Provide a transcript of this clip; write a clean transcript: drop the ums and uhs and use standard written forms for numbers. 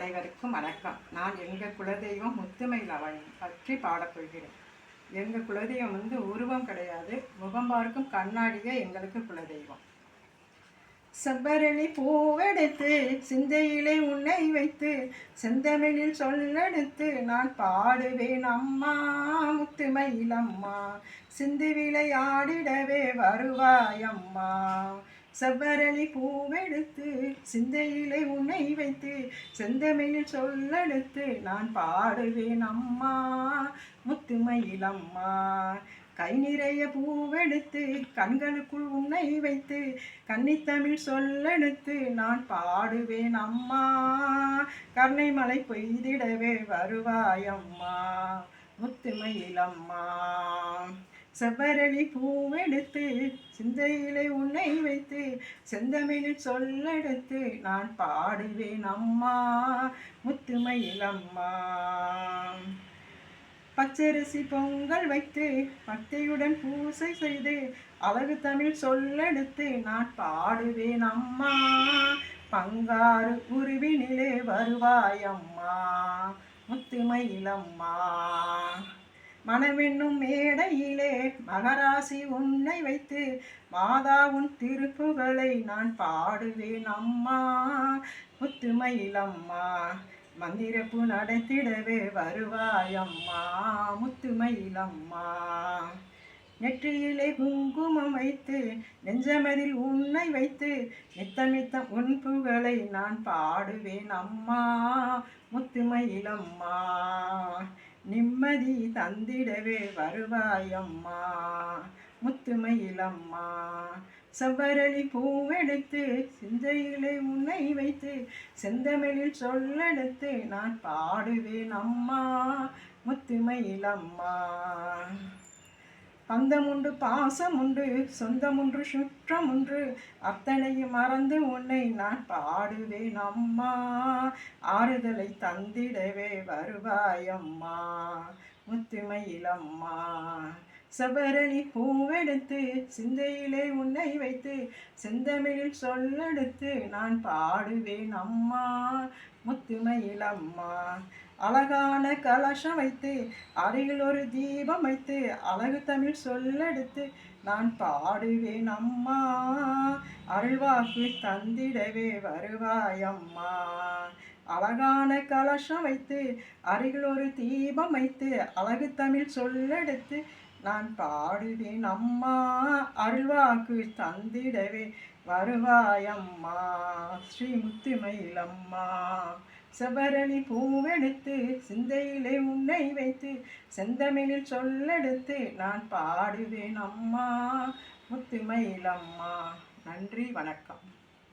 அனைவருக்கும் வணக்கம். நான் எங்கள் குலதெய்வம் முத்துமயிலவனை பற்றி பாடப்போகிறேன். எங்கள் குலதெய்வம் உருவம் கிடையாது, முகம் பார்க்கும் கண்ணாடியே எங்களுக்கு குலதெய்வம். செவ்வரளி பூவெடுத்து சிந்தையிலே உன்னை வைத்து செந்தமிழில் சொல்லெடுத்து நான் பாடுவேன் அம்மா முத்துமயிலம்மா, சிந்து விளையாடிடவே வருவாயம்மா. செவ்வரளி பூவெடுத்து சிந்தையிலே உன்னை வைத்து செந்தமிழில் சொல்லெடுத்து நான் பாடுவேன் அம்மா முத்துமயிலம்மா. கை நிறைய பூவெடுத்து கண்களுக்குள் உன்னை வைத்து கன்னித்தமிழ் சொல்லெடுத்து நான் பாடுவேன் அம்மா. கருணை மலை பெய்திடவே வருவாயம்மா முத்துமயிலம்மா. செவ்வரளி பூவெடுத்து சிந்தையிலே உன்னை வைத்து செந்தமிழில் சொல்லெடுத்து நான் பாடுவேன் அம்மா முத்துமயிலம்மா. பச்சரிசி பொங்கல் வைத்து பக்தியுடன் பூசை செய்து அழகு தமிழ் சொல்லெடுத்து நான் பாடுவேன் அம்மா. பங்காறு உருவினிலே வருவாயம்மா முத்துமயிலம்மா. மனமென்னும் மேடையிலே மகராசி உன்னை வைத்து மாதா உன் திருப்புகளை நான் பாடுவேன் அம்மா முத்துமயிலம்மா. மந்திரப்பு நடத்திடவே வருவாயம்மா முத்துமயிலம்மா. நெற்றியிலே குங்குமம் வைத்து நெஞ்சமதில் உன்னை வைத்து நித்தம் நித்தம் உன் புகழை நான் பாடுவேன் அம்மா முத்துமயிலம்மா. நிம்மதி தந்திடவே வருவாயம்மா முத்துமயிலம்மா. செவ்வரளி பூவெடுத்து சிந்தையிலே உன்னை வைத்து செந்தமிழில் சொல்லெடுத்து நான் பாடுவேன் அம்மா முத்துமயிலம்மா. பந்தமுண்டு பாசமுண்டு சொந்தமுன்று சுற்றமுன்று அத்தனையும் மறந்து உன்னை நான் பாடுவேன் அம்மா. ஆறுதலை தந்திடவே வருவாயம்மா முத்துமயிலம்மா. செவ்வரளி பூவெடுத்து சிந்தையிலே உன்னை வைத்து செந்தமிழில் சொல்லெடுத்து நான் பாடுவேன் அம்மா முத்துமயிலம்மா. அழகான கலசம் வைத்து அருகில் ஒரு தீபம் வைத்து அழகு தமிழ் சொல்லெடுத்து நான் பாடுவேன் அம்மா. அருள்வாக்கு தந்திடவே வருவாயம்மா. அழகான கலசம் வைத்து அருகில் ஒரு தீபம் வைத்து அழகு தமிழ் சொல்லெடுத்து நான் பாடுவேன் அம்மா. அருள்வாக்கு தந்திடவே வருவாயம்மா ஸ்ரீ முத்துமயிலம்மா. செவ்வரளி பூவெடுத்து சிந்தையிலே உன்னை வைத்து செந்தமிழில் சொல்லெடுத்து நான் பாடுவேன் அம்மா முத்துமயிலம்மா. நன்றி, வணக்கம்.